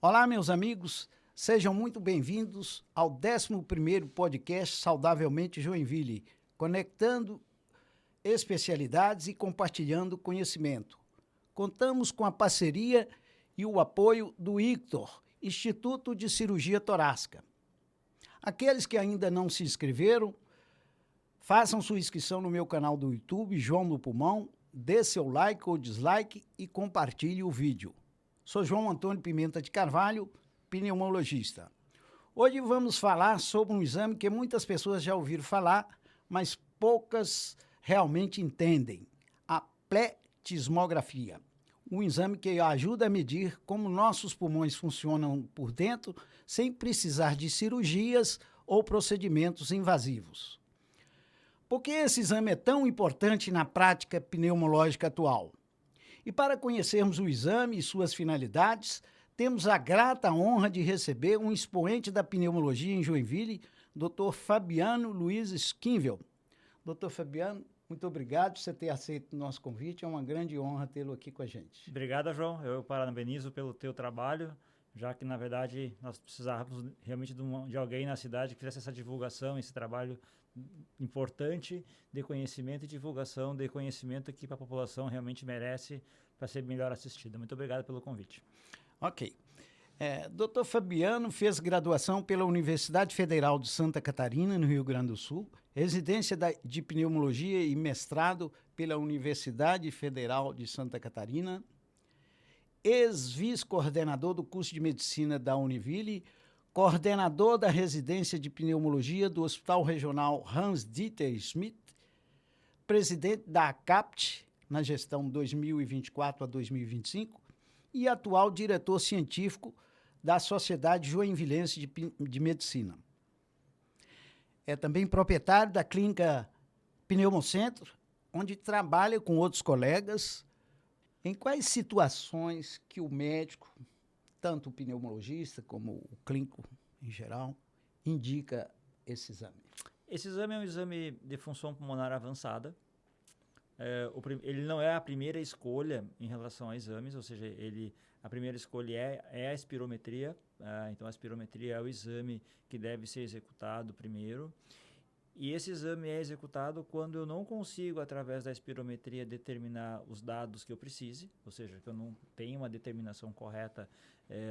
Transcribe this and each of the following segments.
Olá, meus amigos, sejam muito bem-vindos ao 11º podcast Saudavelmente Joinville, conectando especialidades e compartilhando conhecimento. Contamos com a parceria e o apoio do ICTOR, Instituto de Cirurgia Torácica. Aqueles que ainda não se inscreveram, façam sua inscrição no meu canal do YouTube, João do Pulmão, dê seu like ou dislike e compartilhe o vídeo. Sou João Antônio Pimenta de Carvalho, pneumologista. Hoje vamos falar sobre um exame que muitas pessoas já ouviram falar, mas poucas realmente entendem, a pletismografia. Um exame que ajuda a medir como nossos pulmões funcionam por dentro, sem precisar de cirurgias ou procedimentos invasivos. Por que esse exame é tão importante na prática pneumológica atual? E para conhecermos o exame e suas finalidades, temos a grata honra de receber um expoente da pneumologia em Joinville, Dr. Fabiano Luiz Skinvel. Dr. Fabiano, muito obrigado por você ter aceito o nosso convite, é uma grande honra tê-lo aqui com a gente. Obrigado, João. Eu parabenizo pelo teu trabalho, já que, na verdade, nós precisávamos realmente de alguém na cidade que fizesse essa divulgação, esse trabalho importante de conhecimento e divulgação de conhecimento que a população realmente merece para ser melhor assistida. Muito obrigado pelo convite. Ok. Dr. Fabiano fez graduação pela Universidade Federal de Santa Catarina, no Rio Grande do Sul, residência de pneumologia e mestrado pela Universidade Federal de Santa Catarina, ex-vice-coordenador do curso de medicina da Univille, coordenador da residência de pneumologia do Hospital Regional Hans-Dieter Schmidt, presidente da ACAPT na gestão 2024 a 2025 e atual diretor científico da Sociedade Joinvilense de Medicina. É também proprietário da clínica Pneumocentro, onde trabalha com outros colegas. Em quais situações que o médico, tanto o pneumologista como o clínico em geral, indica esse exame? Esse exame é um exame de função pulmonar avançada. Ele não é a primeira escolha em relação a exames, ou seja, a primeira escolha é a espirometria. Então, a espirometria é o exame que deve ser executado primeiro. E esse exame é executado quando eu não consigo, através da espirometria, determinar os dados que eu precise, ou seja, que eu não tenho uma determinação correta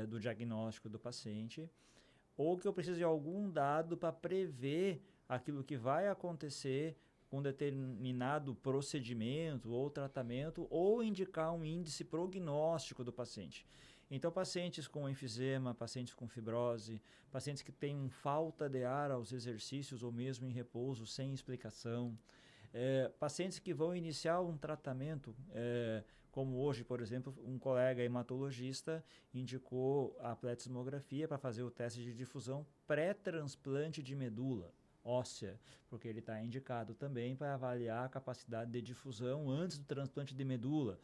do diagnóstico do paciente, ou que eu preciso de algum dado para prever aquilo que vai acontecer com determinado procedimento ou tratamento, ou indicar um índice prognóstico do paciente. Então, pacientes com enfisema, pacientes com fibrose, pacientes que têm falta de ar aos exercícios ou mesmo em repouso sem explicação, pacientes que vão iniciar um tratamento, como hoje, por exemplo, um colega hematologista indicou a pletismografia para fazer o teste de difusão pré-transplante de medula óssea, porque ele está indicado também para avaliar a capacidade de difusão antes do transplante de medula.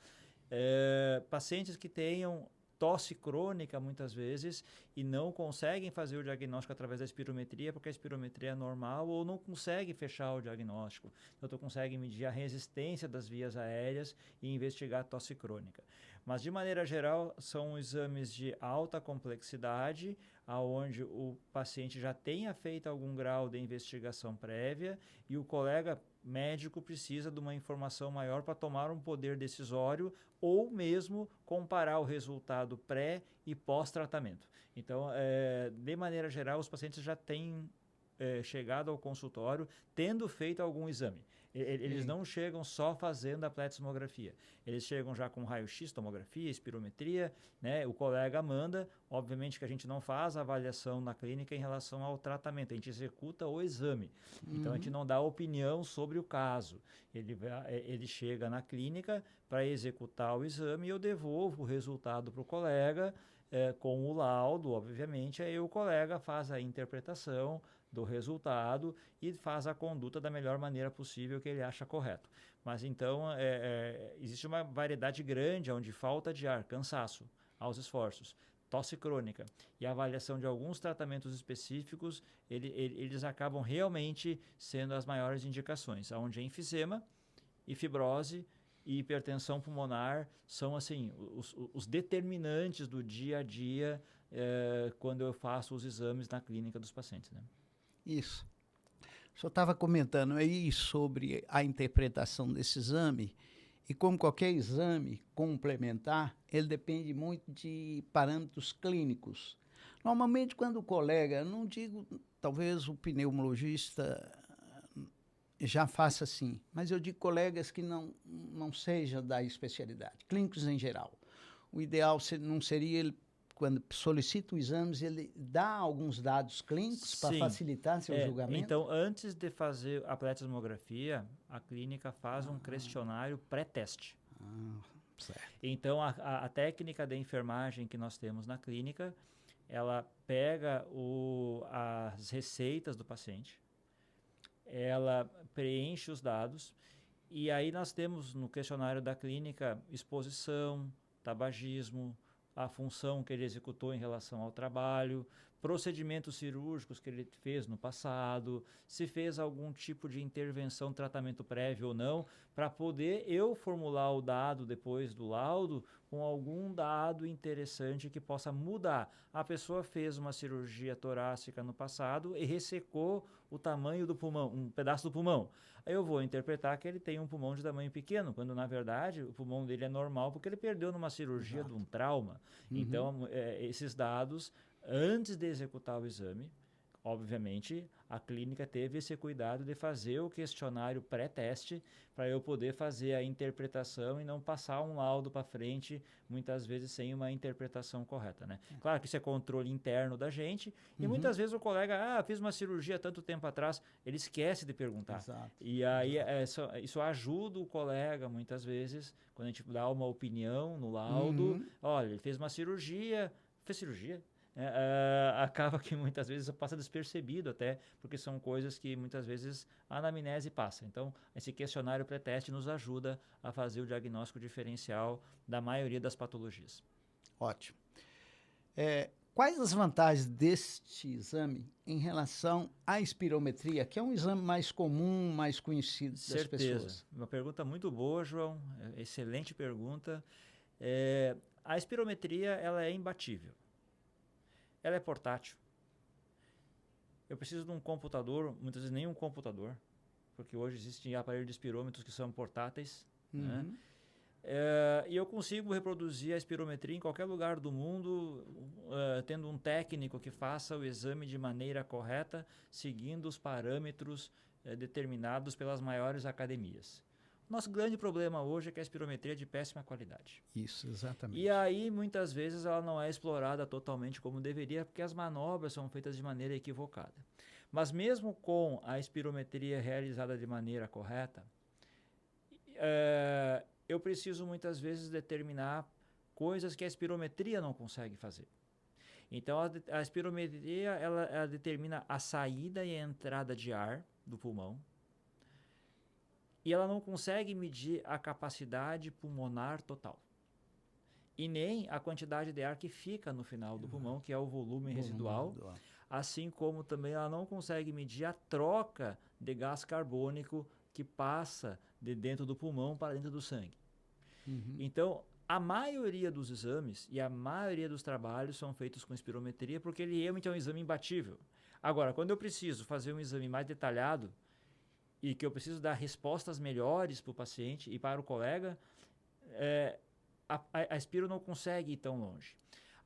Pacientes que tenham tosse crônica, muitas vezes, e não conseguem fazer o diagnóstico através da espirometria, porque a espirometria é normal, ou não consegue fechar o diagnóstico. Então, tu consegue medir a resistência das vias aéreas e investigar a tosse crônica. Mas, de maneira geral, são exames de alta complexidade, onde o paciente já tenha feito algum grau de investigação prévia e o colega médico precisa de uma informação maior para tomar um poder decisório ou mesmo comparar o resultado pré e pós-tratamento. Então, de maneira geral, os pacientes já têm chegado ao consultório tendo feito algum exame. Eles não chegam só fazendo a pletismografia. Eles chegam já com raio-x, tomografia, espirometria, né? O colega manda, obviamente que a gente não faz a avaliação na clínica em relação ao tratamento, a gente executa o exame. Então, a gente não dá opinião sobre o caso. Ele chega na clínica para executar o exame e eu devolvo o resultado para o colega, com o laudo, obviamente, aí o colega faz a interpretação do resultado e faz a conduta da melhor maneira possível que ele acha correto. Mas então, existe uma variedade grande onde falta de ar, cansaço aos esforços, tosse crônica e a avaliação de alguns tratamentos específicos, eles acabam realmente sendo as maiores indicações, onde é enfisema e fibrose e hipertensão pulmonar são assim os determinantes do dia a dia quando eu faço os exames na clínica dos pacientes, né? Isso. O senhor estava comentando aí sobre a interpretação desse exame, e como qualquer exame complementar, ele depende muito de parâmetros clínicos. Normalmente, quando o colega, não digo, talvez o pneumologista já faça assim, mas eu digo colegas que não seja da especialidade, clínicos em geral. O ideal não seria ele, quando solicita os exames, ele dá alguns dados clínicos para facilitar seu julgamento? Então, antes de fazer a pletismografia, a clínica faz um questionário pré-teste. Certo. Então, a técnica de enfermagem que nós temos na clínica, ela pega as receitas do paciente, ela preenche os dados, e aí nós temos no questionário da clínica exposição, tabagismo, a função que ele executou em relação ao trabalho, procedimentos cirúrgicos que ele fez no passado, se fez algum tipo de intervenção, tratamento prévio ou não, para poder eu formular o dado depois do laudo com algum dado interessante que possa mudar. A pessoa fez uma cirurgia torácica no passado e ressecou o tamanho do pulmão, um pedaço do pulmão. Aí eu vou interpretar que ele tem um pulmão de tamanho pequeno, quando na verdade o pulmão dele é normal porque ele perdeu numa cirurgia de um trauma. Então, esses dados, antes de executar o exame, obviamente, a clínica teve esse cuidado de fazer o questionário pré-teste para eu poder fazer a interpretação e não passar um laudo para frente, muitas vezes sem uma interpretação correta, né? Claro que isso é controle interno da gente e muitas vezes o colega, fiz uma cirurgia tanto tempo atrás, ele esquece de perguntar. Exato. E aí isso ajuda o colega, muitas vezes, quando a gente dá uma opinião no laudo, olha, ele fez uma cirurgia, fez cirurgia? Acaba que muitas vezes passa despercebido até, porque são coisas que muitas vezes a anamnese passa. Então, esse questionário pré-teste nos ajuda a fazer o diagnóstico diferencial da maioria das patologias. Ótimo. Quais as vantagens deste exame em relação à espirometria, que é um exame mais comum, mais conhecido das pessoas? Uma pergunta muito boa, João. Excelente pergunta. A espirometria ela é imbatível. Ela é portátil. Eu preciso de um computador, muitas vezes nem um computador, porque hoje existem aparelhos de espirômetros que são portáteis, né? E eu consigo reproduzir a espirometria em qualquer lugar do mundo, tendo um técnico que faça o exame de maneira correta, seguindo os parâmetros determinados pelas maiores academias. Nosso grande problema hoje é que a espirometria é de péssima qualidade. Isso, exatamente. E aí, muitas vezes, ela não é explorada totalmente como deveria, porque as manobras são feitas de maneira equivocada. Mas mesmo com a espirometria realizada de maneira correta, eu preciso muitas vezes determinar coisas que a espirometria não consegue fazer. Então, a espirometria ela determina a saída e a entrada de ar do pulmão, e ela não consegue medir a capacidade pulmonar total. E nem a quantidade de ar que fica no final do pulmão, que é o volume residual. Assim como também ela não consegue medir a troca de gás carbônico que passa de dentro do pulmão para dentro do sangue. Então, a maioria dos exames e a maioria dos trabalhos são feitos com espirometria porque ele realmente é um exame imbatível. Agora, quando eu preciso fazer um exame mais detalhado, e que eu preciso dar respostas melhores para o paciente e para o colega, a espiro não consegue ir tão longe.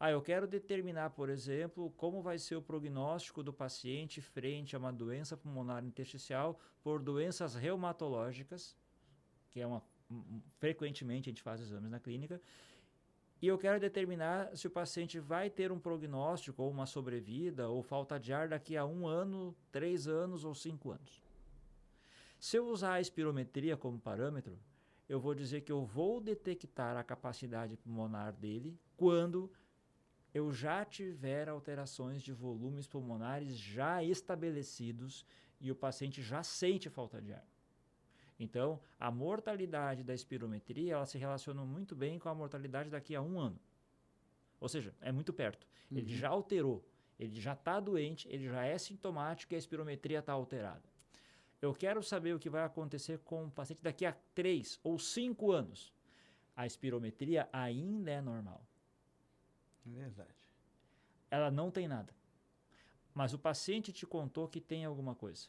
Eu quero determinar, por exemplo, como vai ser o prognóstico do paciente frente a uma doença pulmonar intersticial por doenças reumatológicas, que é frequentemente a gente faz exames na clínica, e eu quero determinar se o paciente vai ter um prognóstico ou uma sobrevida ou falta de ar daqui a 1 ano, 3 anos ou 5 anos. Se eu usar a espirometria como parâmetro, eu vou dizer que eu vou detectar a capacidade pulmonar dele quando eu já tiver alterações de volumes pulmonares já estabelecidos e o paciente já sente falta de ar. Então, a mortalidade da espirometria ela se relaciona muito bem com a mortalidade daqui a 1 ano. Ou seja, é muito perto. Ele já alterou, ele já está doente, ele já é sintomático e a espirometria está alterada. Eu quero saber o que vai acontecer com o paciente daqui a 3 ou 5 anos. A espirometria ainda é normal. É verdade. Ela não tem nada. Mas o paciente te contou que tem alguma coisa.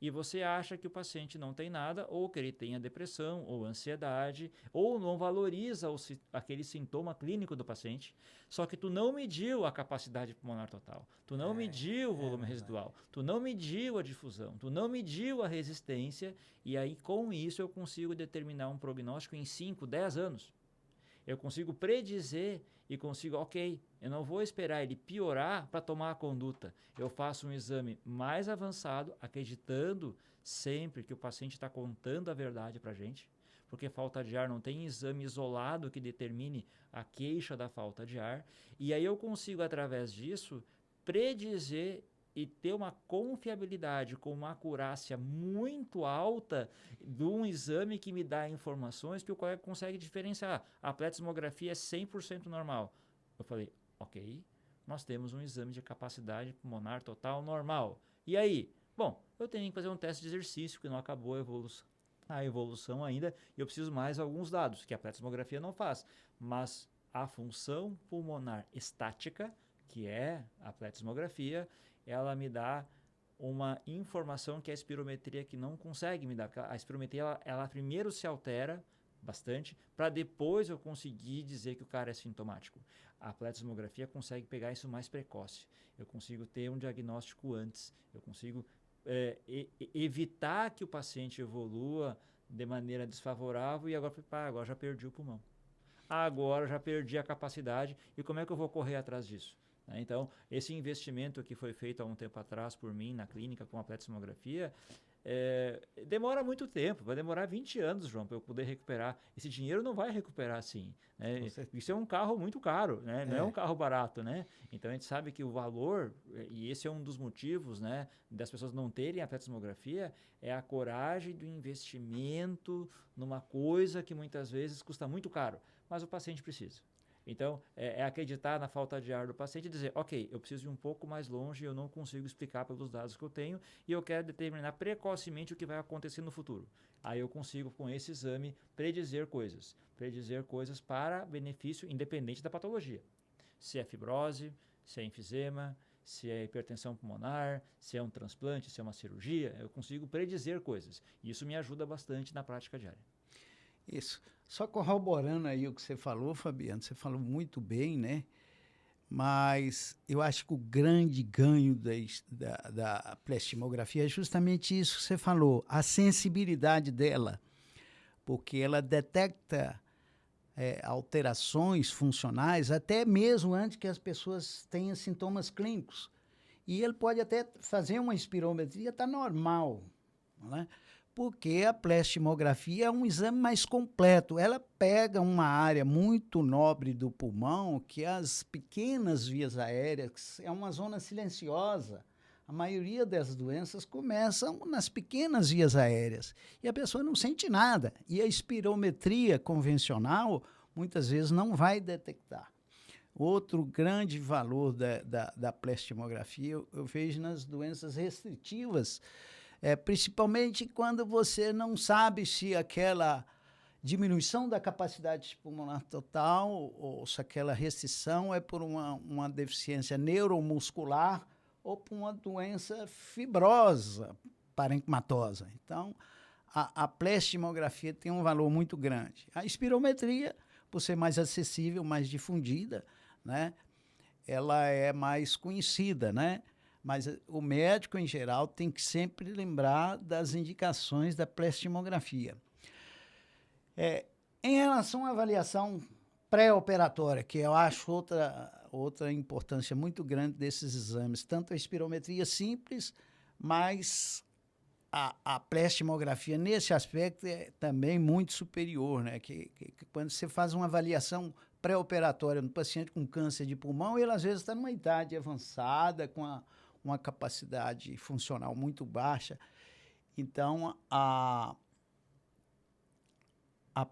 E você acha que o paciente não tem nada, ou que ele tenha depressão, ou ansiedade, ou não valoriza aquele sintoma clínico do paciente, só que tu não mediu a capacidade pulmonar total, tu não mediu o volume residual, tu não mediu a difusão, tu não mediu a resistência, e aí com isso eu consigo determinar um prognóstico em 5, 10 anos. Eu consigo predizer e consigo, ok, eu não vou esperar ele piorar para tomar a conduta. Eu faço um exame mais avançado, acreditando sempre que o paciente está contando a verdade para a gente, porque falta de ar não tem exame isolado que determine a queixa da falta de ar. E aí eu consigo, através disso, predizer e ter uma confiabilidade com uma acurácia muito alta de um exame que me dá informações que o colega consegue diferenciar. A pletismografia é 100% normal. Eu falei, ok, nós temos um exame de capacidade pulmonar total normal. E aí? Bom, eu tenho que fazer um teste de exercício, que não acabou a evolução ainda, e eu preciso mais alguns dados, que a pletismografia não faz. Mas a função pulmonar estática, que é a pletismografia, ela me dá uma informação que a espirometria que não consegue me dar. A espirometria, ela primeiro se altera bastante, para depois eu conseguir dizer que o cara é sintomático. A pletismografia consegue pegar isso mais precoce. Eu consigo ter um diagnóstico antes. Eu consigo evitar que o paciente evolua de maneira desfavorável e agora já perdi o pulmão. Agora já perdi a capacidade e como é que eu vou correr atrás disso? Então, esse investimento que foi feito há um tempo atrás por mim na clínica com a pletismografia, demora muito tempo, vai demorar 20 anos, João, para eu poder recuperar. Esse dinheiro não vai recuperar assim. Né? Isso é um carro muito caro, né? Não é um carro barato. Né? Então, a gente sabe que o valor, e esse é um dos motivos, né, das pessoas não terem a pletismografia, é a coragem do investimento numa coisa que muitas vezes custa muito caro, mas o paciente precisa. Então, é acreditar na falta de ar do paciente e dizer, ok, eu preciso ir um pouco mais longe, eu não consigo explicar pelos dados que eu tenho e eu quero determinar precocemente o que vai acontecer no futuro. Aí eu consigo, com esse exame, predizer coisas para benefício independente da patologia. Se é fibrose, se é enfisema, se é hipertensão pulmonar, se é um transplante, se é uma cirurgia, eu consigo predizer coisas. E isso me ajuda bastante na prática diária. Isso. Só corroborando aí o que você falou, Fabiano, você falou muito bem, né? Mas eu acho que o grande ganho da pletismografia é justamente isso que você falou, a sensibilidade dela, porque ela detecta alterações funcionais até mesmo antes que as pessoas tenham sintomas clínicos. E ele pode até fazer uma espirometria, está normal, né? Porque a pletismografia é um exame mais completo. Ela pega uma área muito nobre do pulmão, que é as pequenas vias aéreas, é uma zona silenciosa. A maioria das doenças começam nas pequenas vias aéreas e a pessoa não sente nada. E a espirometria convencional, muitas vezes, não vai detectar. Outro grande valor da pletismografia eu vejo nas doenças restritivas, principalmente quando você não sabe se aquela diminuição da capacidade pulmonar total ou se aquela restrição é por uma deficiência neuromuscular ou por uma doença fibrosa, parencimatosa. Então, a pletismografia tem um valor muito grande. A espirometria, por ser mais acessível, mais difundida, né, ela é mais conhecida, né? Mas o médico, em geral, tem que sempre lembrar das indicações da pletismografia. Em relação à avaliação pré-operatória, que eu acho outra importância muito grande desses exames, tanto a espirometria simples, mas a pletismografia, nesse aspecto, é também muito superior, né? Que quando você faz uma avaliação pré-operatória no paciente com câncer de pulmão, ele às vezes está numa idade avançada, com uma capacidade funcional muito baixa. Então, a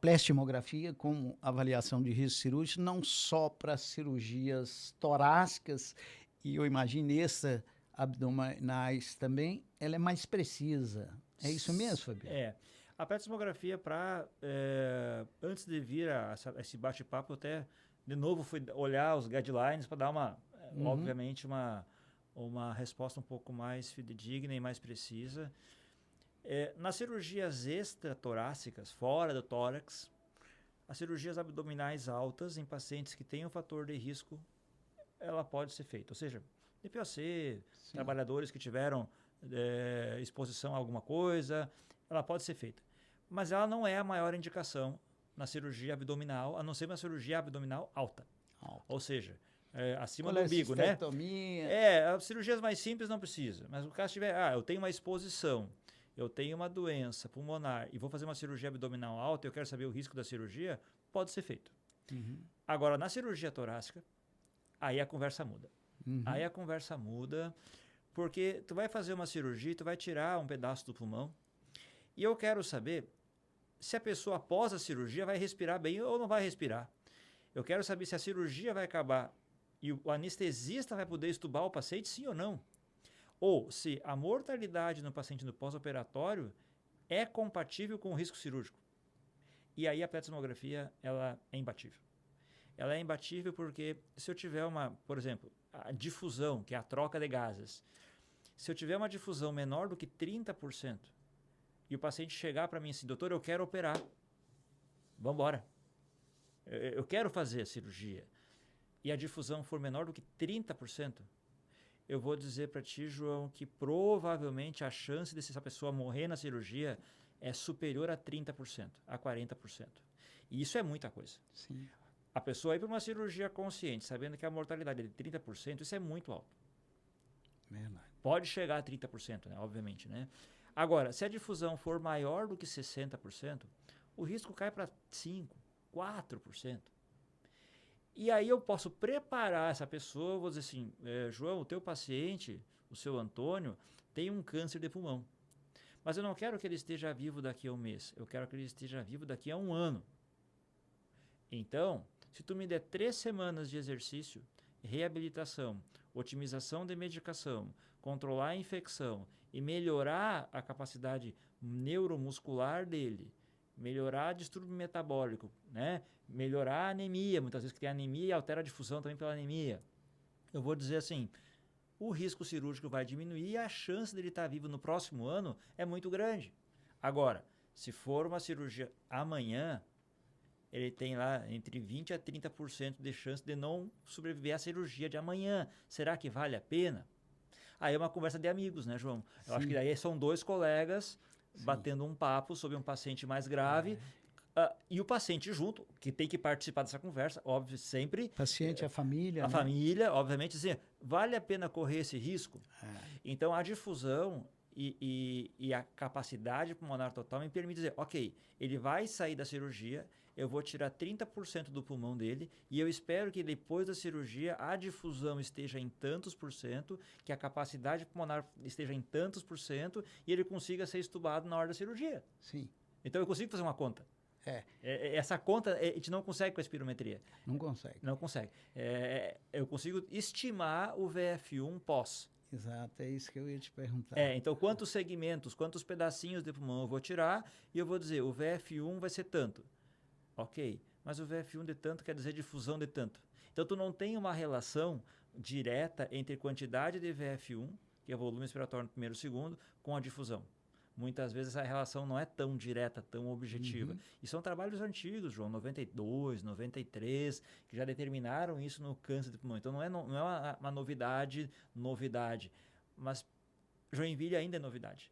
pletismografia como avaliação de risco cirúrgico, não só para cirurgias torácicas, e eu imagino abdominais também, ela é mais precisa. É isso mesmo, Fabiano? A petrostomografia, antes de vir a esse bate-papo, eu até, de novo, fui olhar os guidelines para dar obviamente, uma resposta um pouco mais fidedigna e mais precisa. Nas cirurgias extratorácicas, fora do tórax, as cirurgias abdominais altas em pacientes que têm um fator de risco, ela pode ser feita. Ou seja, DPOC, trabalhadores que tiveram exposição a alguma coisa, ela pode ser feita. Mas ela não é a maior indicação na cirurgia abdominal, a não ser uma cirurgia abdominal alta. Ou seja, acima do umbigo, né? As cirurgias mais simples não precisa. Mas o caso tiver, eu tenho uma exposição, eu tenho uma doença pulmonar e vou fazer uma cirurgia abdominal alta, eu quero saber o risco da cirurgia, pode ser feito. Agora, na cirurgia torácica, aí a conversa muda. Aí a conversa muda, porque tu vai fazer uma cirurgia, tu vai tirar um pedaço do pulmão, e eu quero saber se a pessoa após a cirurgia vai respirar bem ou não vai respirar. Eu quero saber se a cirurgia vai acabar e o anestesista vai poder estubar o paciente, sim ou não. Ou se a mortalidade no paciente no pós-operatório é compatível com o risco cirúrgico. E aí a petrostomografia, ela é imbatível. Ela é imbatível porque se eu tiver por exemplo, a difusão, que é a troca de gases, se eu tiver uma difusão menor do que 30%, e o paciente chegar para mim assim, doutor, eu quero operar, vamos embora. Eu quero fazer a cirurgia. E a difusão for menor do que 30%, eu vou dizer para ti, João, que provavelmente a chance dessa pessoa morrer na cirurgia é superior a 30%, a 40%. E isso é muita coisa. Sim. A pessoa ir para uma cirurgia consciente, sabendo que a mortalidade é de 30%, isso é muito alto. Verdade. Pode chegar a 30%, né? Obviamente, né? Agora, se a difusão for maior do que 60%, o risco cai para 5%, 4%. E aí eu posso preparar essa pessoa, vou dizer assim, João, o teu paciente, o seu Antônio, tem um câncer de pulmão. Mas eu não quero que ele esteja vivo daqui a um mês, eu quero que ele esteja vivo daqui a um ano. Então, se tu me der 3 semanas de exercício, reabilitação, otimização de medicação, controlar a infecção e melhorar a capacidade neuromuscular dele, melhorar distúrbio metabólico, né? Melhorar a anemia, muitas vezes que tem anemia e altera a difusão também pela anemia. Eu vou dizer assim, o risco cirúrgico vai diminuir e a chance dele estar vivo no próximo ano é muito grande. Agora, se for uma cirurgia amanhã, ele tem lá entre 20% a 30% de chance de não sobreviver à cirurgia de amanhã. Será que vale a pena? Aí é uma conversa de amigos, né, João? Eu acho que daí são 2 colegas batendo um papo sobre um paciente mais grave e o paciente junto, que tem que participar dessa conversa, óbvio, sempre. Paciente, a família. A família, obviamente, dizer, vale a pena correr esse risco? Então, a difusão e a capacidade pulmonar total me permite dizer, ok, ele vai sair da cirurgia, eu vou tirar 30% do pulmão dele e eu espero que depois da cirurgia a difusão esteja em tantos por cento, que a capacidade pulmonar esteja em tantos por cento e ele consiga ser estubado na hora da cirurgia. Sim. Então eu consigo fazer uma conta. Essa conta a gente não consegue com a espirometria. Não consegue. Não consegue. Eu consigo estimar o VF1 pós. Exato, é isso que eu ia te perguntar. Então quantos segmentos, quantos pedacinhos de pulmão eu vou tirar e eu vou dizer, o VF1 vai ser tanto. Ok, mas o VF1 de tanto quer dizer difusão de tanto. Então, tu não tem uma relação direta entre quantidade de VF1, que é o volume respiratório no primeiro e segundo, com a difusão. Muitas vezes a relação não é tão direta, tão objetiva. E são trabalhos antigos, João, 92, 93, que já determinaram isso no câncer de pulmão. Então, não é uma novidade. Mas Joinville ainda é novidade.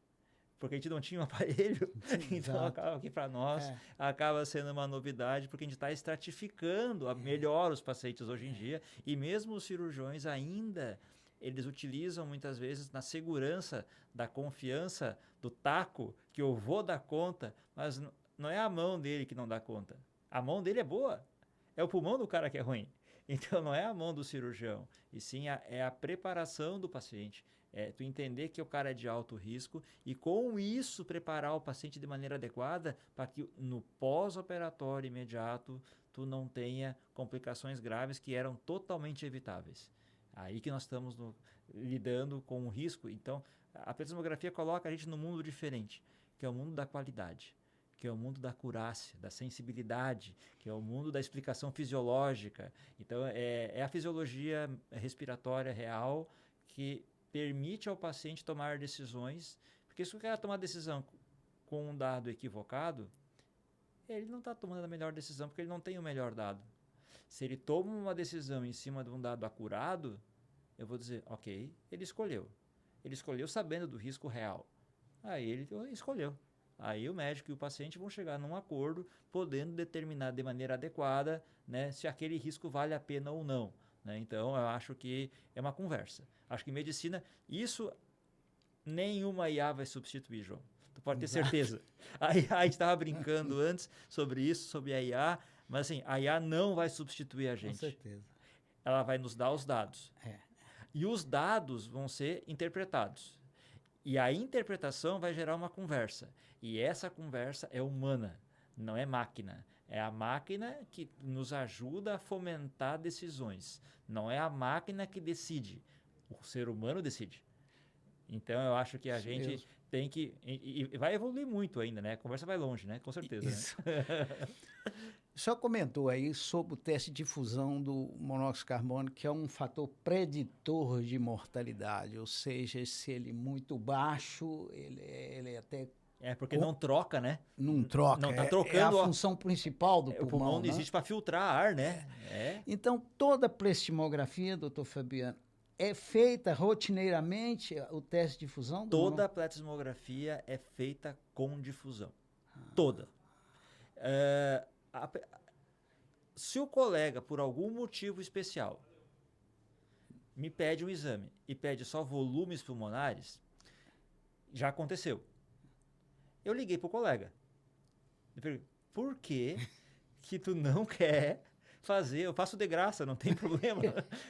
Porque a gente não tinha um aparelho, então acaba aqui para nós, acaba sendo uma novidade, porque a gente está estratificando melhor os pacientes hoje em dia, e mesmo os cirurgiões ainda, eles utilizam muitas vezes na segurança da confiança do taco, que eu vou dar conta, mas não é a mão dele que não dá conta. A mão dele é boa, é o pulmão do cara que é ruim. Então não é a mão do cirurgião, e sim é a preparação do paciente. Tu entender que o cara é de alto risco e com isso preparar o paciente de maneira adequada para que no pós-operatório imediato tu não tenha complicações graves que eram totalmente evitáveis. Aí que nós estamos lidando com o risco. Então, a pletismografia coloca a gente num mundo diferente, que é o mundo da qualidade, que é o mundo da acurácia, da sensibilidade, que é o mundo da explicação fisiológica. Então, é a fisiologia respiratória real que permite ao paciente tomar decisões, porque se o cara tomar decisão com um dado equivocado, ele não está tomando a melhor decisão porque ele não tem o melhor dado. Se ele toma uma decisão em cima de um dado acurado, eu vou dizer, ok, ele escolheu. Ele escolheu sabendo do risco real. Aí ele escolheu. Aí o médico e o paciente vão chegar num acordo, podendo determinar de maneira adequada, né, se aquele risco vale a pena ou não. Né? Então, eu acho que é uma conversa. Acho que em medicina, isso nenhuma IA vai substituir, João. Tu pode ter certeza. A gente estava brincando antes sobre isso, sobre a IA, mas assim, a IA não vai substituir a gente. Com certeza. Ela vai nos dar os dados. E os dados vão ser interpretados. E a interpretação vai gerar uma conversa. E essa conversa é humana, não é máquina. É a máquina que nos ajuda a fomentar decisões. Não é a máquina que decide. O ser humano decide. Então, eu acho que a gente tem que... E vai evoluir muito ainda, né? A conversa vai longe, né? Com certeza. Isso. Né? O senhor comentou aí sobre o teste de difusão do monóxido de carbono, que é um fator preditor de mortalidade, ou seja, se ele é muito baixo, ele até... porque não troca, né? Não troca. Não está trocando. É a função principal do pulmão. O pulmão não né? existe para filtrar ar, né? Então, toda pletismografia, doutor Fabiano, é feita rotineiramente o teste de difusão? Toda a pletismografia é feita com difusão. Toda. Se o colega, por algum motivo especial, me pede um exame e pede só volumes pulmonares, já aconteceu. Eu liguei para o colega. Eu perguntei, por que tu não quer fazer? Eu faço de graça, não tem problema.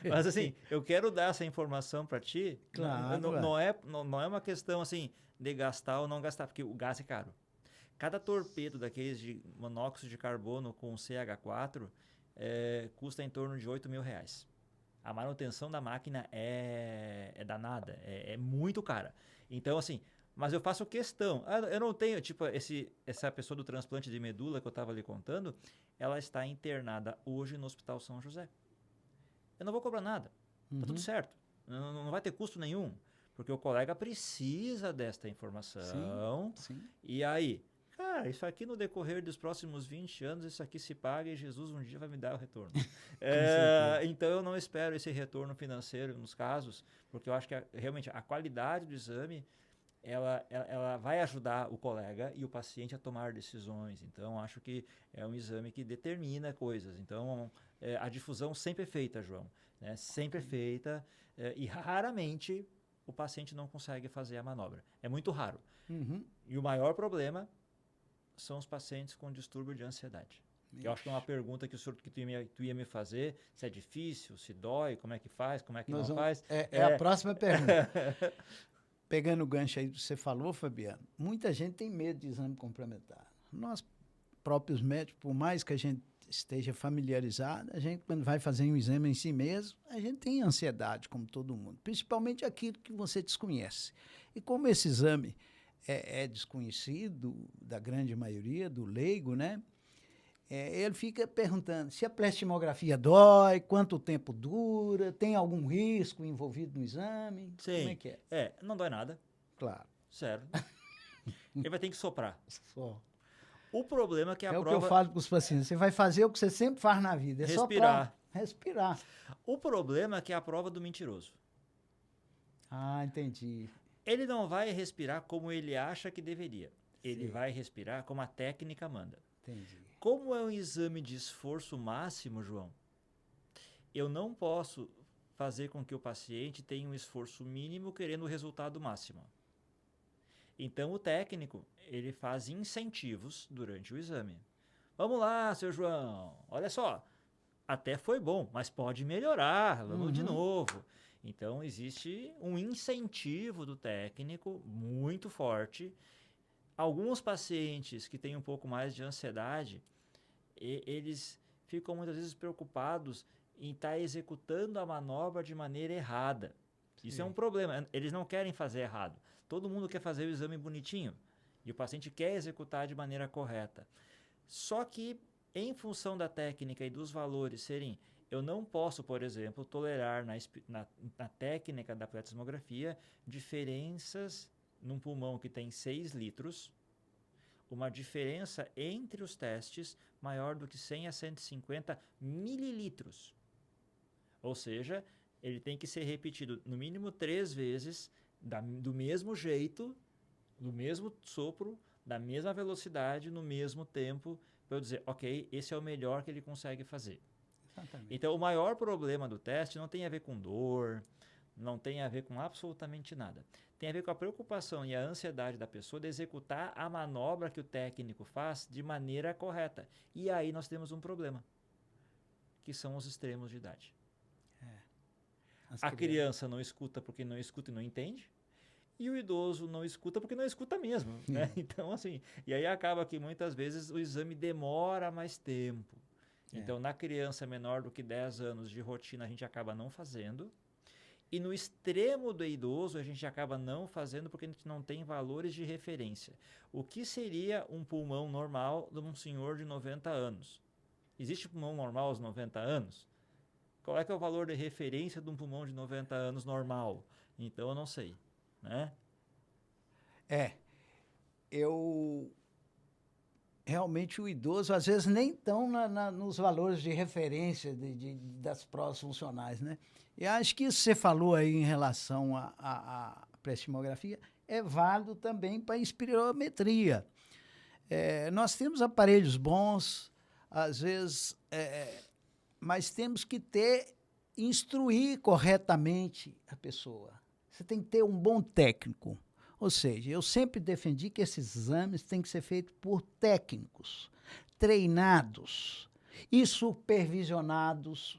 Mas assim, eu quero dar essa informação para ti. Claro. Não é uma questão assim de gastar ou não gastar, porque o gás é caro. Cada torpedo daqueles de monóxido de carbono com CH4 custa em torno de R$8.000. A manutenção da máquina é danada, é muito cara. Então, assim, mas eu faço questão. Eu não tenho, tipo, essa pessoa do transplante de medula que eu estava lhe contando, ela está internada hoje no Hospital São José. Eu não vou cobrar nada, tá tudo certo. Não vai ter custo nenhum, porque o colega precisa desta informação. Sim. E aí... Cara, isso aqui no decorrer dos próximos 20 anos, isso aqui se paga e Jesus um dia vai me dar o retorno. Então, eu não espero esse retorno financeiro nos casos, porque eu acho que realmente a qualidade do exame, ela vai ajudar o colega e o paciente a tomar decisões. Então, acho que é um exame que determina coisas. Então, a difusão sempre é feita, João. Né? Sempre é feita e raramente o paciente não consegue fazer a manobra. É muito raro. E o maior problema são os pacientes com distúrbio de ansiedade. Eu acho que é uma pergunta que tu ia me fazer, se é difícil, se dói, como é que faz, como é que não faz. É a próxima pergunta. Pegando o gancho aí que você falou, Fabiano, muita gente tem medo de exame complementar. Nós próprios médicos, por mais que a gente esteja familiarizado, a gente quando vai fazer um exame em si mesmo, a gente tem ansiedade, como todo mundo, principalmente aquilo que você desconhece. E como esse exame é desconhecido da grande maioria, do leigo, né? Ele fica perguntando se a pletismografia dói, quanto tempo dura, tem algum risco envolvido no exame? Sim. Como é que é? Não dói nada. Claro. Sério. Ele vai ter que soprar. Só. O problema é que a prova... É o que eu falo para os pacientes, você vai fazer o que você sempre faz na vida, é respirar. Respirar. O problema é que é a prova do mentiroso. Ah, entendi. Ele não vai respirar como ele acha que deveria. Ele vai respirar como a técnica manda. Entendi. Como é um exame de esforço máximo, João, eu não posso fazer com que o paciente tenha um esforço mínimo querendo o resultado máximo. Então, o técnico, ele faz incentivos durante o exame. Vamos lá, seu João, olha só, até foi bom, mas pode melhorar, vamos de novo. Então, existe um incentivo do técnico muito forte. Alguns pacientes que têm um pouco mais de ansiedade, eles ficam muitas vezes preocupados em estar executando a manobra de maneira errada. Isso Sim. é um problema. Eles não querem fazer errado. Todo mundo quer fazer o exame bonitinho. E o paciente quer executar de maneira correta. Só que, em função da técnica e dos valores serem... Eu não posso, por exemplo, tolerar na técnica da pletismografia diferenças num pulmão que tem 6 litros, uma diferença entre os testes maior do que 100 a 150 mililitros. Ou seja, ele tem que ser repetido no mínimo 3 vezes, do mesmo jeito, do mesmo sopro, da mesma velocidade, no mesmo tempo, para eu dizer, ok, esse é o melhor que ele consegue fazer. Exatamente. Então, o maior problema do teste não tem a ver com dor, não tem a ver com absolutamente nada. Tem a ver com a preocupação e a ansiedade da pessoa de executar a manobra que o técnico faz de maneira correta. E aí nós temos um problema, que são os extremos de idade. A criança não escuta porque não escuta e não entende. E o idoso não escuta porque não escuta mesmo. Né? Então, assim, e aí acaba que muitas vezes o exame demora mais tempo. Então, na criança menor do que 10 anos de rotina, a gente acaba não fazendo. E no extremo do idoso, a gente acaba não fazendo porque a gente não tem valores de referência. O que seria um pulmão normal de um senhor de 90 anos? Existe pulmão normal aos 90 anos? Qual é que é o valor de referência de um pulmão de 90 anos normal? Então, eu não sei. Né? Eu realmente o idoso às vezes nem estão nos valores de referência das provas funcionais, né? E acho que isso que você falou aí em relação à pletismografia é válido também para a espirometria. Nós temos aparelhos bons, às vezes, mas temos que instruir corretamente a pessoa. Você tem que ter um bom técnico. Ou seja, eu sempre defendi que esses exames têm que ser feitos por técnicos, treinados e supervisionados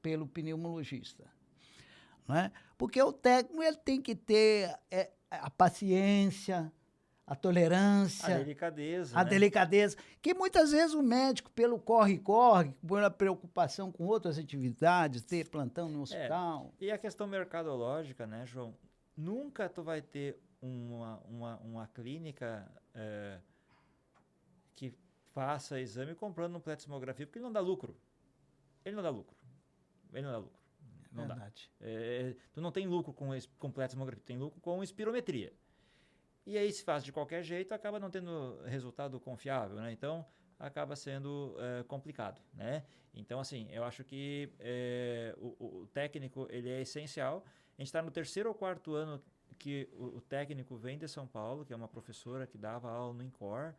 pelo pneumologista. Não é? Porque o técnico ele tem que ter a paciência, a tolerância, a né? Delicadeza, que muitas vezes o médico, pelo corre-corre, pela preocupação com outras atividades, ter plantão no hospital. E a questão mercadológica, né, João? Nunca tu vai ter uma clínica que faça exame comprando um pletismografia, porque ele não dá lucro. Ele não dá lucro. Não Verdade. Dá. Tu não tem lucro com pletismografia, tem lucro com espirometria. E aí, se faz de qualquer jeito, acaba não tendo resultado confiável, né? Então, acaba sendo complicado, né? Então, assim, eu acho que o técnico, ele é essencial. A gente está no 3º ou 4º ano que o técnico vem de São Paulo, que é uma professora que dava aula no INCOR,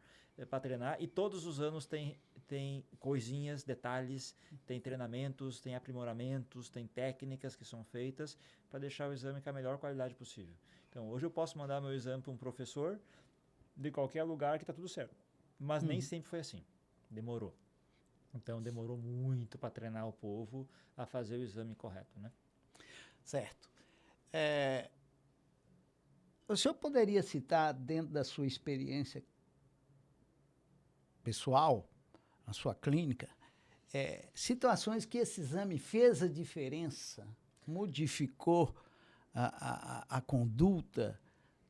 para treinar, e todos os anos tem coisinhas, detalhes, tem treinamentos, tem aprimoramentos, tem técnicas que são feitas para deixar o exame com a melhor qualidade possível. Então, hoje eu posso mandar meu exame para um professor de qualquer lugar que está tudo certo. Mas nem sempre foi assim. Demorou. Então, demorou muito para treinar o povo a fazer o exame correto, né? Certo. O senhor poderia citar, dentro da sua experiência pessoal, na sua clínica, situações que esse exame fez a diferença, modificou a conduta,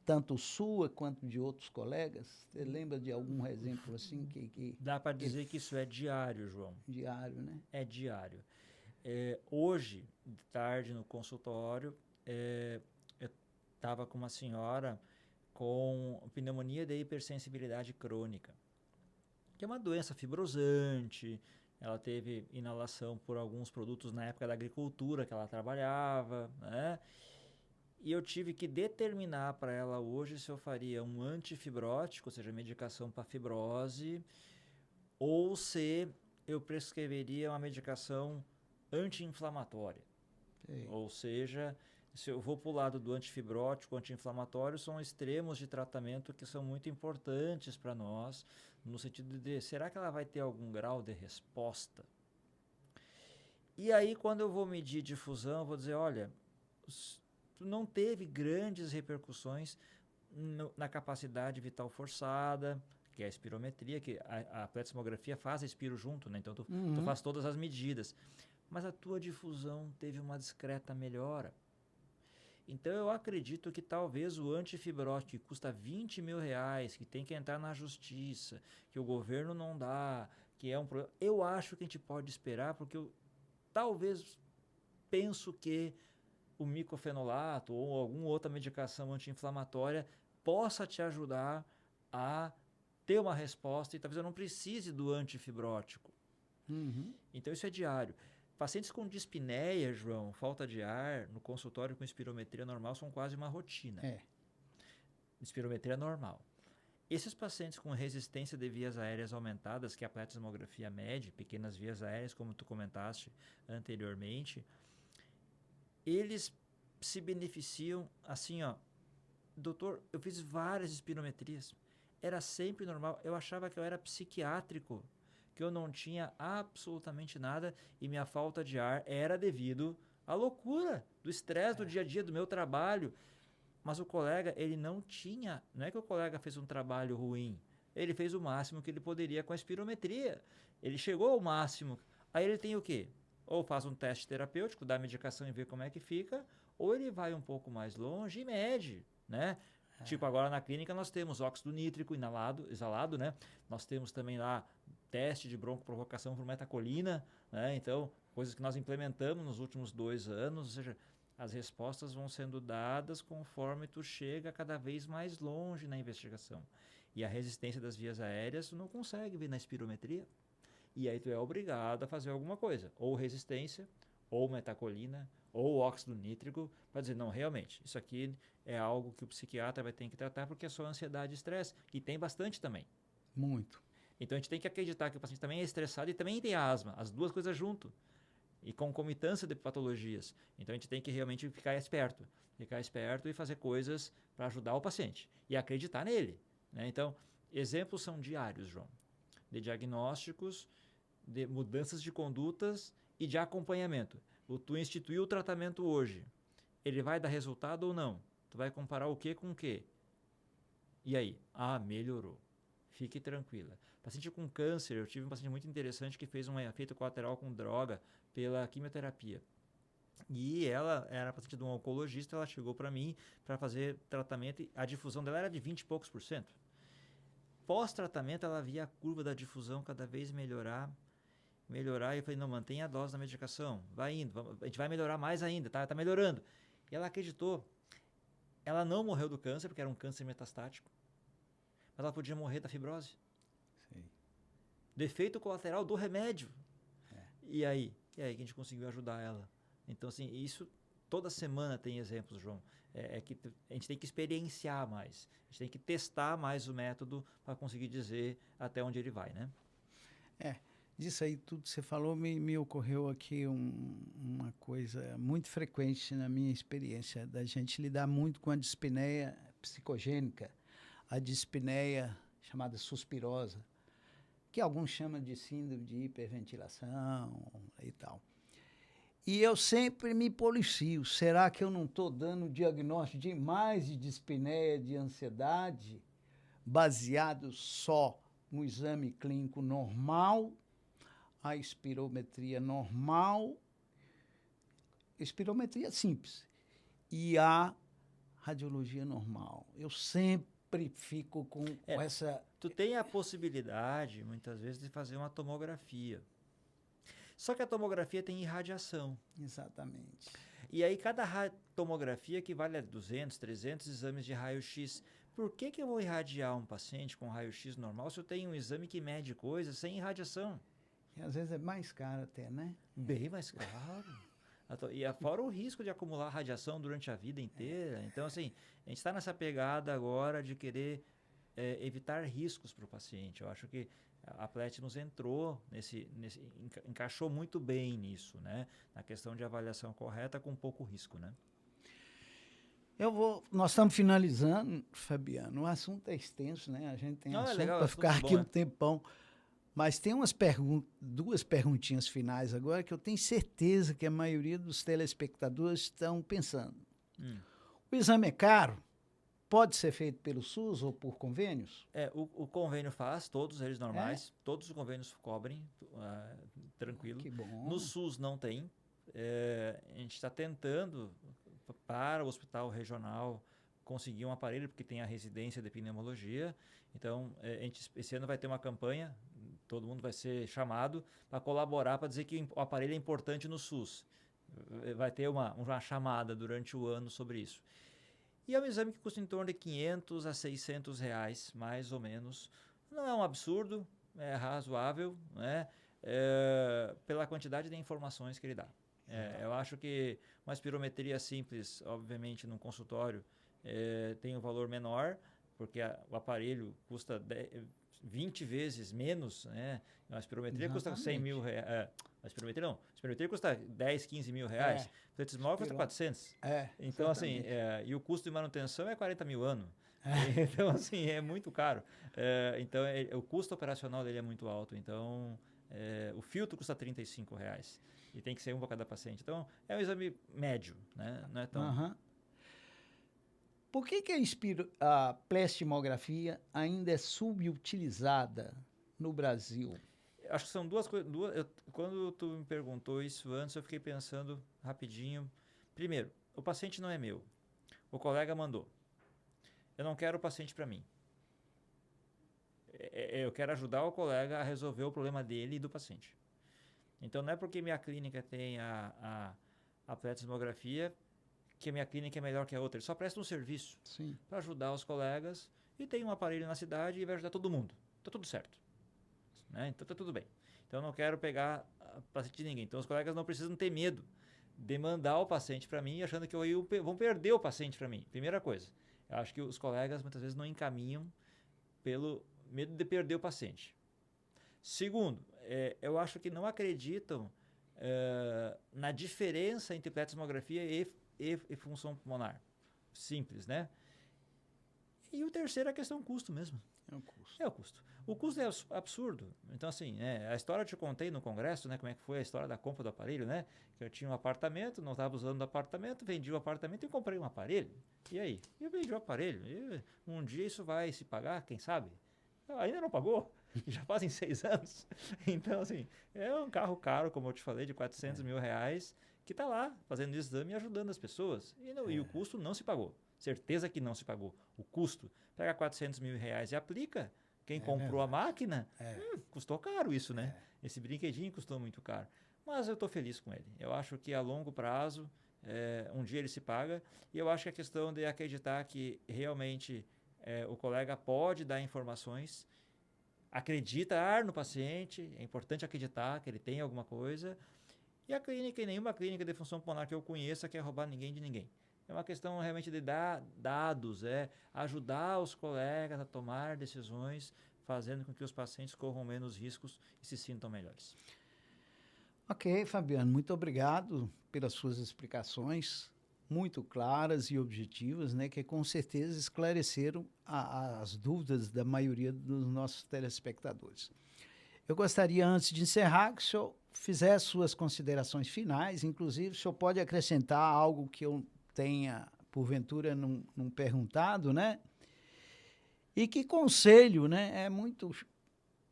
tanto sua quanto de outros colegas? Você lembra de algum exemplo assim? Dá para dizer que isso é diário, João. Diário, né? É diário. Hoje, de tarde, no consultório, eu estava com uma senhora com pneumonia de hipersensibilidade crônica, que é uma doença fibrosante. Ela teve inalação por alguns produtos na época da agricultura que ela trabalhava, né? E eu tive que determinar para ela hoje se eu faria um antifibrótico, ou seja, medicação para fibrose, ou se eu prescreveria uma medicação anti-inflamatória. Ou seja, se eu vou para o lado do antifibrótico, anti-inflamatório, são extremos de tratamento que são muito importantes para nós, no sentido de, será que ela vai ter algum grau de resposta? E aí, quando eu vou medir difusão, eu vou dizer, olha, não teve grandes repercussões na capacidade vital forçada, que é a espirometria, que a pletismografia faz a espiro junto, né? Então tu faz todas as medidas. mas a tua difusão teve uma discreta melhora. Então, eu acredito que talvez o antifibrótico que custa R$ 20.000, que tem que entrar na justiça, que o governo não dá, que é um problema, eu acho que a gente pode esperar, porque eu talvez penso que o micofenolato ou alguma outra medicação anti-inflamatória possa te ajudar a ter uma resposta e talvez eu não precise do antifibrótico. Uhum. Então, isso é diário. Pacientes com dispneia, João, falta de ar, no consultório com espirometria normal, são quase uma rotina. Espirometria normal. Esses pacientes com resistência de vias aéreas aumentadas, que a pletismografia mede, pequenas vias aéreas, como tu comentaste anteriormente, eles se beneficiam assim, ó. Doutor, eu fiz várias espirometrias. Era sempre normal. Eu achava que eu era psiquiátrico, que eu não tinha absolutamente nada e minha falta de ar era devido à loucura, do estresse do dia a dia, do meu trabalho. Mas o colega, ele não tinha... Não é que o colega fez um trabalho ruim. Ele fez o máximo que ele poderia com a espirometria. Ele chegou ao máximo. Aí ele tem o quê? Ou faz um teste terapêutico, dá a medicação e vê como é que fica, ou ele vai um pouco mais longe e mede, né? Tipo, agora na clínica nós temos óxido nítrico exalado, né? Nós temos também lá teste de broncoprovocação por metacolina, né? Então, coisas que nós implementamos nos últimos 2 anos, ou seja, as respostas vão sendo dadas conforme tu chega cada vez mais longe na investigação. E a resistência das vias aéreas tu não consegue ver na espirometria. E aí tu é obrigado a fazer alguma coisa, ou resistência, ou metacolina, ou óxido nítrico, para dizer, não, realmente, isso aqui é algo que o psiquiatra vai ter que tratar porque é só ansiedade e estresse, e tem bastante também. Muito. Então a gente tem que acreditar que o paciente também é estressado e também tem asma, as duas coisas junto, e concomitância de patologias. Então a gente tem que realmente ficar esperto e fazer coisas para ajudar o paciente, e acreditar nele, né? Então, exemplos são diários, João, de diagnósticos, de mudanças de condutas e de acompanhamento. Tu instituiu o tratamento hoje, ele vai dar resultado ou não? Tu vai comparar o que com o que? E aí? Ah, melhorou. Fique tranquila. Paciente com câncer, eu tive um paciente muito interessante que fez um efeito colateral com droga pela quimioterapia. E ela era paciente de um oncologista, ela chegou para mim para fazer tratamento e a difusão dela era de 20 e poucos %. Pós-tratamento, ela via a curva da difusão cada vez melhorar, e eu falei, não, mantenha a dose da medicação, vai indo, a gente vai melhorar mais ainda, tá melhorando. E ela acreditou. Ela não morreu do câncer, porque era um câncer metastático, mas ela podia morrer da fibrose. Sim. Defeito colateral do remédio. E aí que a gente conseguiu ajudar ela. Então, assim, isso toda semana tem exemplos, João. Que a gente tem que experienciar mais, a gente tem que testar mais o método para conseguir dizer até onde ele vai, né? Disso aí tudo que você falou, me ocorreu aqui uma coisa muito frequente na minha experiência, da gente lidar muito com a dispneia psicogênica, a dispneia chamada suspirosa, que alguns chamam de síndrome de hiperventilação e tal. E eu sempre me policio, será que eu não estou dando diagnóstico demais de dispneia, de ansiedade, baseado só no exame clínico normal, a espirometria normal, espirometria simples, e a radiologia normal. Eu sempre fico com essa... Tu tem a possibilidade, muitas vezes, de fazer uma tomografia. Só que a tomografia tem irradiação. Exatamente. E aí cada tomografia equivale a 200, 300 exames de raio-x. Por que eu vou irradiar um paciente com raio-x normal se eu tenho um exame que mede coisas sem irradiação? E às vezes é mais caro até, né? Bem mais caro. E fora o risco de acumular radiação durante a vida inteira. Então, assim, a gente está nessa pegada agora de querer evitar riscos para o paciente. Eu acho que a Platinum entrou encaixou muito bem nisso, né? Na questão de avaliação correta com pouco risco, né? Nós estamos finalizando, Fabiano. O assunto é extenso, né? A gente tem assunto para ficar aqui um tempão. Mas tem duas perguntinhas finais agora que eu tenho certeza que a maioria dos telespectadores estão pensando. O exame é caro? Pode ser feito pelo SUS ou por convênios? O convênio faz, todos eles normais, todos os convênios cobrem, tranquilo. Que bom. No SUS não tem. A gente está tentando, para o hospital regional, conseguir um aparelho, porque tem a residência de pneumologia. Então, esse ano vai ter uma campanha, todo mundo vai ser chamado para colaborar, para dizer que o aparelho é importante no SUS. Vai ter uma chamada durante o ano sobre isso. E é um exame que custa em torno de R$500 a R$600, mais ou menos. Não é um absurdo, é razoável, né? Pela quantidade de informações que ele dá. Eu acho que uma espirometria simples, obviamente, num consultório, tem um valor menor, porque o aparelho custa 20 vezes menos, né? A espirometria custa 100 mil reais. A espirometria não. A espirometria custa 10, 15 mil reais. O pletismol custa 400. Então, assim, e o custo de manutenção é 40 mil ano. Então, assim, é muito caro. Então, o custo operacional dele é muito alto. Então, o filtro custa R$35. E tem que ser um para cada paciente. Então, é um exame médio, né? Não é tão... Por que a plastimografia ainda é subutilizada no Brasil? Acho que são duas coisas. Quando tu me perguntou isso antes, eu fiquei pensando rapidinho. Primeiro, o paciente não é meu. O colega mandou. Eu não quero o paciente para mim. Eu quero ajudar o colega a resolver o problema dele e do paciente. Então, não é porque minha clínica tem a pletismografia que a minha clínica é melhor que a outra. Ele só presta um serviço para ajudar os colegas e tem um aparelho na cidade e vai ajudar todo mundo. Está tudo certo. Né? Então, está tudo bem. Então, eu não quero pegar a paciente de ninguém. Então, os colegas não precisam ter medo de mandar o paciente para mim achando que vão perder o paciente para mim. Primeira coisa. Eu acho que os colegas muitas vezes não encaminham pelo medo de perder o paciente. Segundo, eu acho que não acreditam na diferença entre pletismografia e função pulmonar. Simples, né? E o terceiro é a questão custo mesmo. É o custo. O custo é absurdo. Então, assim, a história eu te contei no congresso, né? Como é que foi a história da compra do aparelho, né? Que eu tinha um apartamento, não estava usando o apartamento, vendi o apartamento e comprei um aparelho. E aí? Eu vendi o aparelho. E um dia isso vai se pagar, quem sabe? Ainda não pagou. Já fazem 6 anos. Então, assim, é um carro caro, como eu te falei, de 400 mil reais, que está lá fazendo exame e ajudando as pessoas. E o custo não se pagou. Certeza que não se pagou. O custo, pega 400 mil reais e aplica. Quem comprou a máquina, custou caro isso, né? Esse brinquedinho custou muito caro. Mas eu estou feliz com ele. Eu acho que a longo prazo, um dia ele se paga. E eu acho que a questão de acreditar que realmente o colega pode dar informações, acreditar no paciente, é importante acreditar que ele tem alguma coisa. E a clínica, e nenhuma clínica de função pulmonar que eu conheça quer roubar ninguém de ninguém. É uma questão realmente de dar dados, ajudar os colegas a tomar decisões, fazendo com que os pacientes corram menos riscos e se sintam melhores. Ok, Fabiano, muito obrigado pelas suas explicações muito claras e objetivas, né, que com certeza esclareceram as dúvidas da maioria dos nossos telespectadores. Eu gostaria, antes de encerrar, que o senhor fizesse suas considerações finais, inclusive o senhor pode acrescentar algo que eu tenha, porventura, não perguntado, né? E que conselho, né? É muito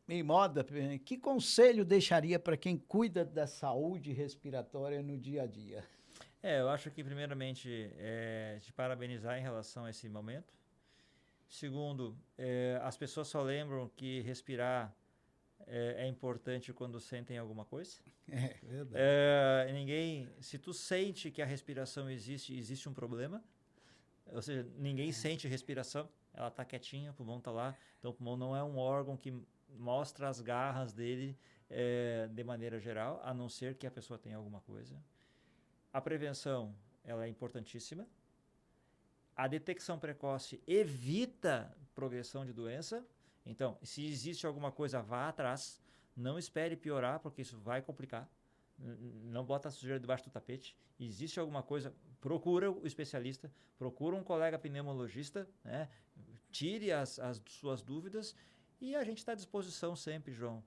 em moda, que conselho deixaria para quem cuida da saúde respiratória no dia a dia? Eu acho que, primeiramente, te parabenizar em relação a esse momento. Segundo, as pessoas só lembram que respirar é importante quando sentem alguma coisa. É verdade. Se tu sente que a respiração existe um problema. Ou seja, ninguém sente respiração, ela está quietinha, o pulmão está lá. Então, o pulmão não é um órgão que mostra as garras dele de maneira geral, a não ser que a pessoa tenha alguma coisa. A prevenção, ela é importantíssima. A detecção precoce evita progressão de doença. Então, se existe alguma coisa, vá atrás. Não espere piorar, porque isso vai complicar. Não bota a sujeira debaixo do tapete. Existe alguma coisa, procura o especialista, procura um colega pneumologista, né? Tire as suas dúvidas e a gente está à disposição sempre, João.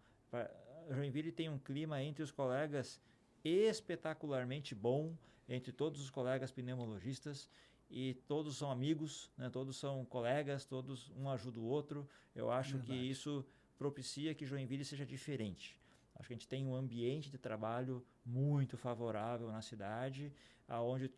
Joinville tem um clima entre os colegas espetacularmente bom, entre todos os colegas pneumologistas, e todos são amigos, né? Todos são colegas, todos um ajuda o outro. Eu acho que isso propicia que Joinville seja diferente. Acho que a gente tem um ambiente de trabalho muito favorável na cidade, aonde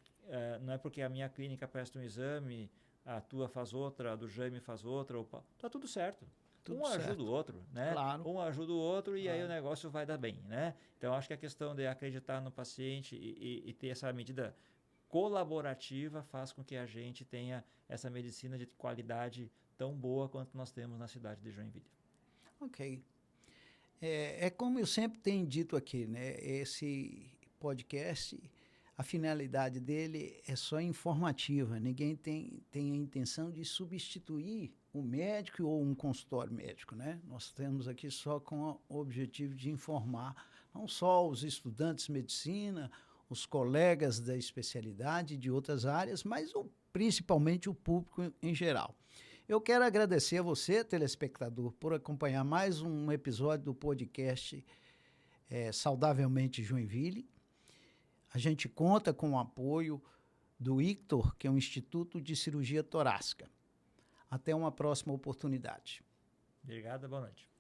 não é porque a minha clínica presta um exame, a tua faz outra, a do Jaime faz outra, tá tudo certo. Tudo Ajuda certo. o outro, né? Claro. Um ajuda o outro e aí Claro. o negócio vai dar bem, né? Então, acho que a questão de acreditar no paciente e ter essa medida colaborativa faz com que a gente tenha essa medicina de qualidade tão boa quanto nós temos na cidade de Joinville. Ok. É como eu sempre tenho dito aqui, né? Esse podcast, a finalidade dele é só informativa. Ninguém tem a intenção de substituir um médico ou um consultório médico, né? Nós estamos aqui só com o objetivo de informar não só os estudantes de medicina, os colegas da especialidade de outras áreas, mas principalmente o público em geral. Eu quero agradecer a você, telespectador, por acompanhar mais um episódio do podcast Saudavelmente Joinville. A gente conta com o apoio do ICTOR, que é um Instituto de Cirurgia Torácica. Até uma próxima oportunidade. Obrigado, boa noite.